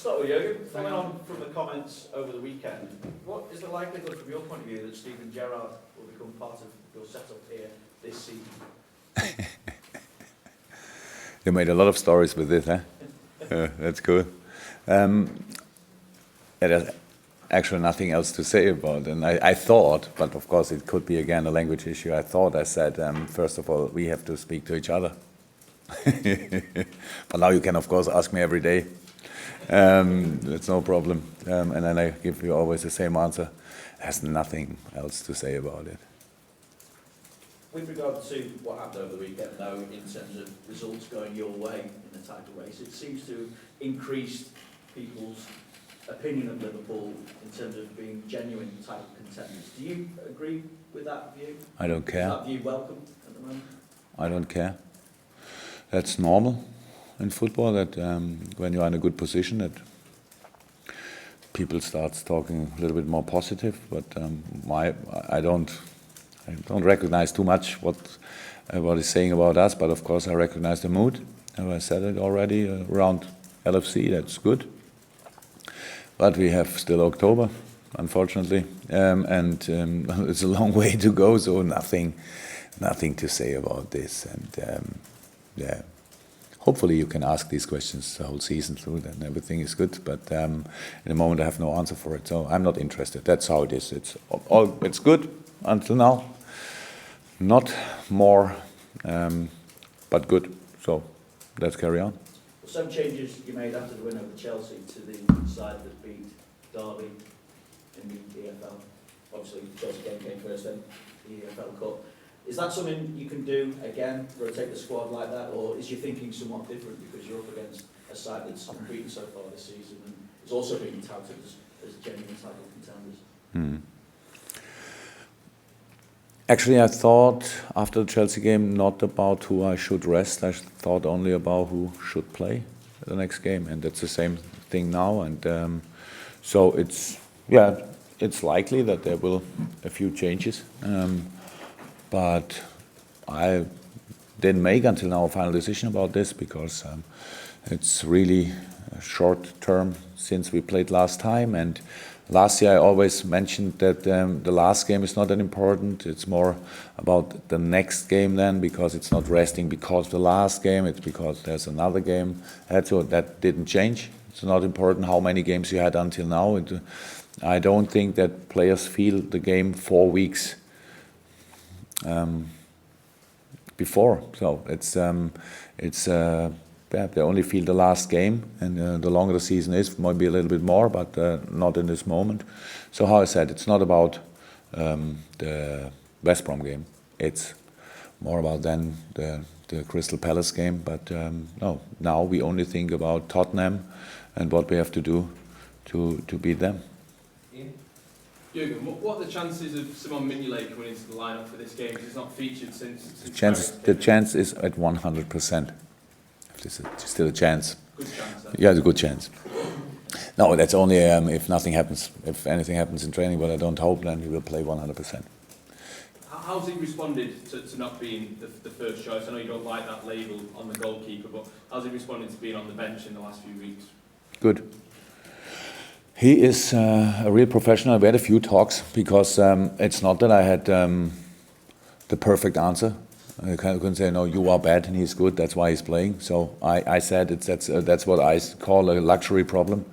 start with Jurgen. Following on from the comments over the weekend, what is the likelihood from your point of view that Steven Gerrard will become part of your setup here this season? You made a lot of stories with this, huh? That's good. There's actually nothing else to say about it. And I thought, but of course it could be again a language issue, I said, first of all, we have to speak to each other. But now you can, of course, ask me every day. It's no problem. And then I give you always the same answer. There's nothing else to say about it. With regard to what happened over the weekend, though, in terms of results going your way in the title race, it seems to have increased people's opinion of Liverpool in terms of being genuine title contenders. Do you agree with that view? I don't care. Is that view welcome at the moment? I don't care. That's normal in football, that when you are in a good position, that people start talking a little bit more positive. But I don't recognize too much what is saying about us. But of course, I recognize the mood. And I said it already around LFC. That's good. But we have still October, unfortunately, and it's a long way to go. So nothing to say about this. And yeah, hopefully you can ask these questions the whole season through, and everything is good. But in the moment, I have no answer for it, so I'm not interested. That's how it is. It's good until now. Not more, but good. So let's carry on. Some changes you made after the win over Chelsea to the side that beat Derby in the EFL. Obviously, the Chelsea game came first, then the EFL Cup. Is that something you can do again, rotate the squad like that, or is your thinking somewhat different because you're up against a side that's unbeaten so far this season and is also being touted as genuine title contenders? Actually, I thought after the Chelsea game not about who I should rest. I thought only about who should play the next game, and that's the same thing now. And so it's likely that there will a few changes, but I didn't make until now a final decision about this because it's really short term since we played last time. And last year I always mentioned that the last game is not that important. It's more about the next game then, because it's not resting because of the last game, it's because there's another game. So that didn't change. It's not important how many games you had until now. I don't think that players feel the game 4 weeks before. So they only feel the last game, and the longer the season is, might be a little bit more, but not in this moment. So how I said, it's not about the West Brom game. It's more about then the Crystal Palace game. But no, now we only think about Tottenham and what we have to do to beat them. Jurgen, what are the chances of Simon Mignolet coming into the lineup for this game? Because he's not featured since the chance is at 100%. There's still a chance. Good chance, then. Yeah, it's a good chance. No, that's only if nothing happens. If anything happens in training, but I don't hope, then he will play 100%. How's he responded to not being the first choice? I know you don't like that label on the goalkeeper, but how's he responded to being on the bench in the last few weeks? Good. He is a real professional. We had a few talks because it's not that I had the perfect answer. I couldn't say, no, you are bad and he's good, that's why he's playing. So I said that's what I call a luxury problem.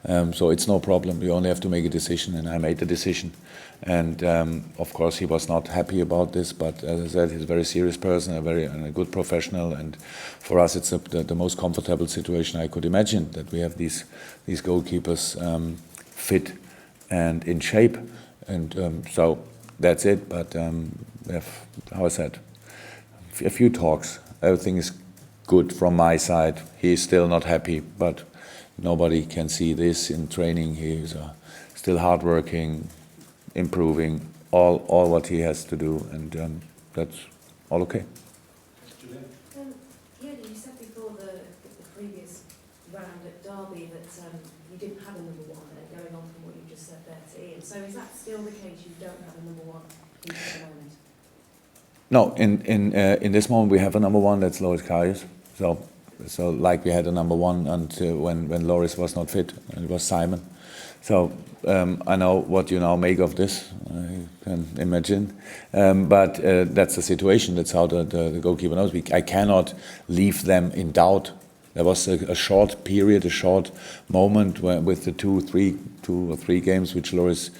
So it's no problem. You only have to make a decision, and I made the decision. And of course he was not happy about this, but as I said, he's a very serious person, a good professional, and for us it's the most comfortable situation I could imagine, that we have these goalkeepers fit and in shape, and so that's it. But we have, how I said, a few talks. Everything is good from my side. He is still not happy, but nobody can see this in training. He is still hardworking, improving all what he has to do, and that's all okay. You said before the previous round at Derby that you didn't have a number one, going on from what you just said there to Ian. So is that still the case? You don't have a number one at the moment? No, in this moment we have a number one, that's Lois Karius. So So like we had a number one until when Loris was not fit, and it was Simon. So I know what you now make of this, I can imagine. But that's the situation, that's how the goalkeeper knows. I cannot leave them in doubt. There was a short period, a short moment with the two or three games which Loris,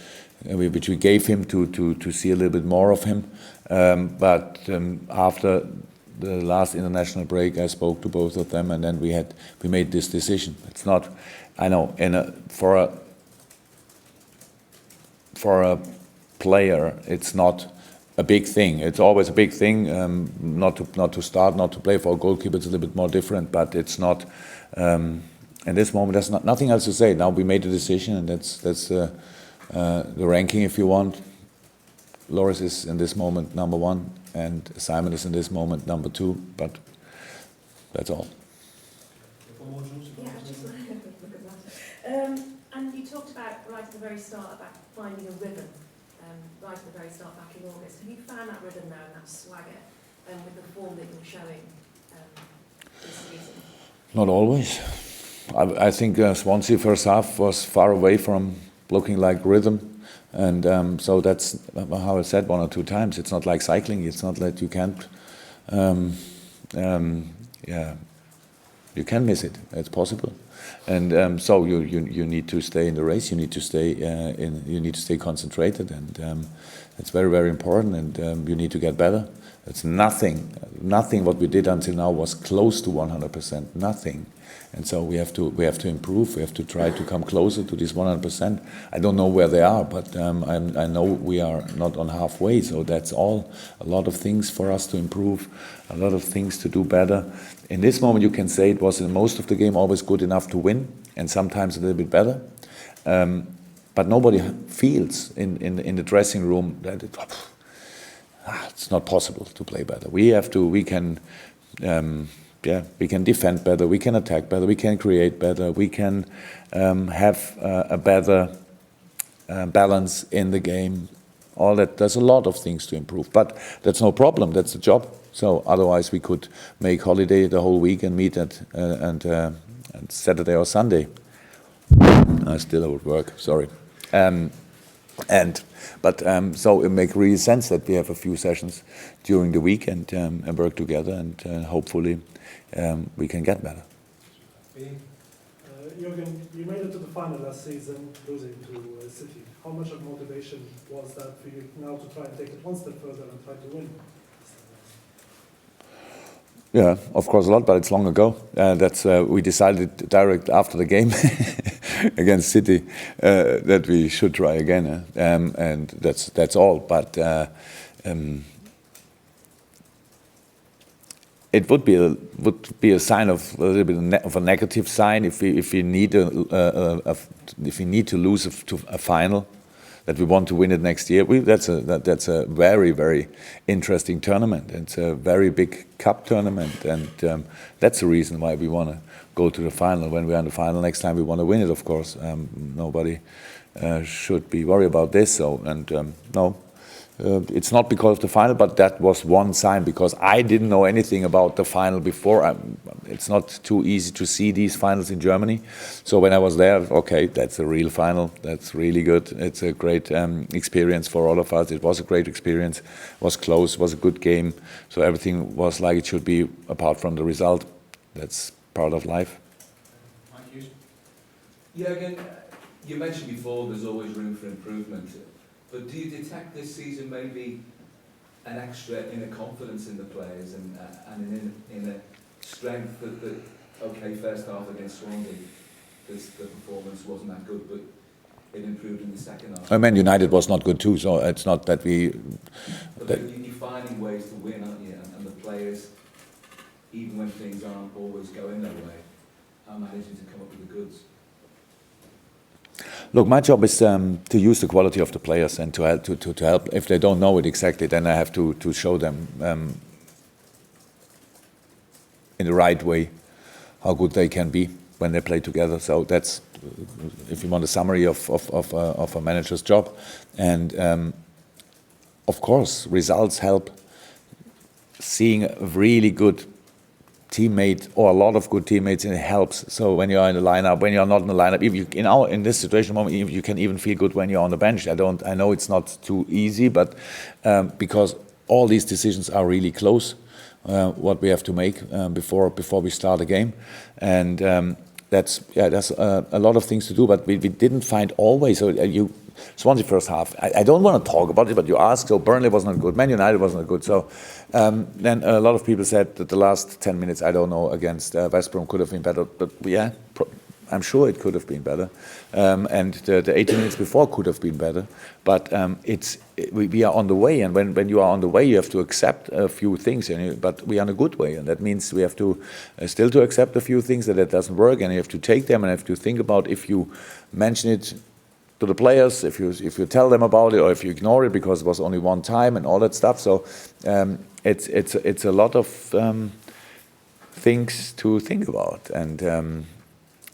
which we gave him to see a little bit more of him. But after the last international break, I spoke to both of them, and then we made this decision. It's not, I know, for a player, it's not a big thing. It's always a big thing not to start, not to play. For a goalkeeper, it's a little bit more different, but it's not. In this moment, there's nothing else to say. Now we made a decision, and that's the ranking, if you want. Loris is in this moment number one, and Simon is in this moment number two. But that's all. Yeah, I just want to look at that. And you talked about right at the very start about finding a rhythm. Right at the very start back in August. Have you found that rhythm now and that swagger with the form that you're showing this season? Not always. I think Swansea first half was far away from looking like rhythm, and so that's how I said one or two times. It's not like cycling. It's not that you can't. You can miss it. It's possible, and so you need to stay in the race. You need to stay You need to stay concentrated, and it's very, very important. And you need to get better. It's nothing what we did until now was close to 100%. Nothing, and so we have to improve. We have to try to come closer to this 100%. I don't know where they are, but I know we are not on halfway. So that's all. A lot of things for us to improve. A lot of things to do better. In this moment, you can say it was in most of the game always good enough to win, and sometimes a little bit better. But nobody feels in the dressing room that it's not possible to play better. We can defend better, we can attack better, we can create better, we can have a better balance in the game. All that, there's a lot of things to improve, but that's no problem. That's the job. So otherwise, we could make holiday the whole week and meet at Saturday or Sunday. I still would work. Sorry. So it makes really sense that we have a few sessions during the week and work together, and hopefully we can get better. Jurgen, you made it to the final last season, losing to City. How much of motivation was that for you now to try and take it one step further and try to win? Yeah, of course a lot, but it's long ago. We decided direct after the game against City that we should try again, and that's all. But it would be a sign of a little bit of a negative sign if we need to lose a final, that we want to win it next year. That's a very, very interesting tournament. It's a very big cup tournament, and that's the reason why we want to go to the final. When we're in the final next time, we want to win it, of course. Nobody should be worried about this. So, no. It's not because of the final, but that was one sign, because I didn't know anything about the final before. It's not too easy to see these finals in Germany. So when I was there, okay, that's a real final. That's really good. It's a great experience for all of us. It was a great experience. It was close. It was a good game. So everything was like it should be, apart from the result. That's part of life. Thank you. Jurgen, you mentioned before there's always room for improvement. But do you detect this season maybe an extra inner confidence in the players and an inner strength that okay, first half against Swansea, the performance wasn't that good, but it improved in the second half? Man United was not good too, so it's not that we... But you're finding ways to win, aren't you? And the players, even when things aren't always going their way, are managing to come up with the goods. Look, my job is to use the quality of the players and to help. If they don't know it exactly, then I have to show them in the right way how good they can be when they play together. So that's, if you want, a summary of a manager's job. And of course, results help. Seeing a really good teammate or a lot of good teammates, and it helps. So when you are in the lineup, when you are not in the lineup, if you in this situation moment, you can even feel good when you're on the bench. I know it's not too easy, but because all these decisions are really close, what we have to make before we start a game, and that's a lot of things to do. But we didn't find always. So Swansea first half. I don't want to talk about it, but you ask. So Burnley was not good. Man United was not good. So then a lot of people said that the last 10 minutes, I don't know, against West Brom could have been better. But yeah, I'm sure it could have been better. And the 80 minutes before could have been better. But we are on the way. And when you are on the way, you have to accept a few things. But we are on a good way. And that means we have to still to accept a few things that it doesn't work. And you have to take them and have to think about if you mention it to the players, if you tell them about it, or if you ignore it because it was only one time and all that stuff. So it's a lot of things to think about. And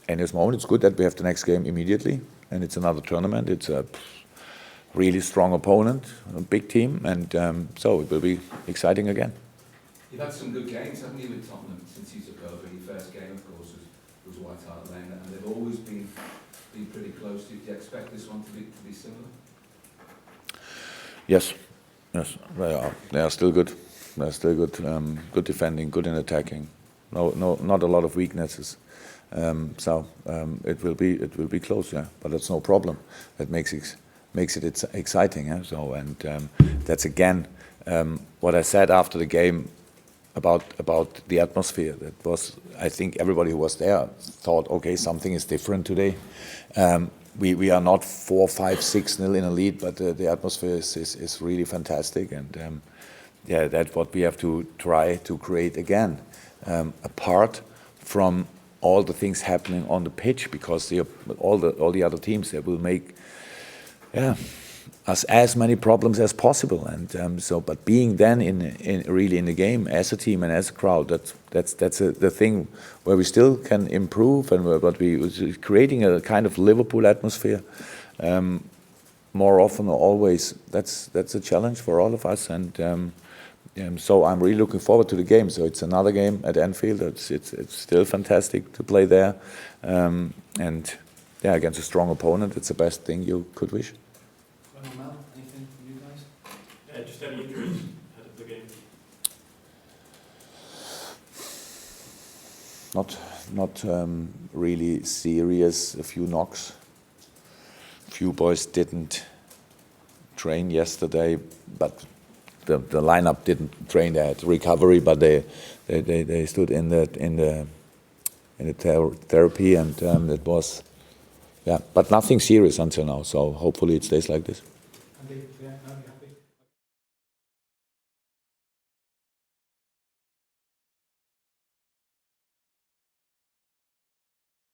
in this moment, it's good that we have the next game immediately, and it's another tournament. It's a really strong opponent, a big team, and so it will be exciting again. You've had some good games, haven't you, with Tottenham since you took over? Your first game, of course, was White Hart Lane, and they've always been pretty close. Do you expect this one to be similar? Yes, they are still good. They're still good. Good defending, good in attacking. No, not a lot of weaknesses. So it will be close, yeah. But that's no problem. That makes it exciting. Yeah? So that's again what I said after the game about the atmosphere. That was, I think everybody who was there thought, okay, something is different today. We are not 4-5, 6-0 in a lead, but the atmosphere is really fantastic, and yeah, that's what we have to try to create again, apart from all the things happening on the pitch, because all the other teams, they will make us as many problems as possible, and but being then really in the game as a team and as a crowd, that's the thing where we still can improve, and what we creating a kind of Liverpool atmosphere more often or always. That's a challenge for all of us, and so I'm really looking forward to the game. So it's another game at Anfield. It's still fantastic to play there, and yeah, against a strong opponent, it's the best thing you could wish. Mel, anything from you guys? Just any injuries ahead of the game? Not really serious. A few knocks. A few boys didn't train yesterday, but the lineup didn't train. They had recovery, but they stood in the therapy, and it was but nothing serious until now. So hopefully it stays like this. Yeah, no, you're happy.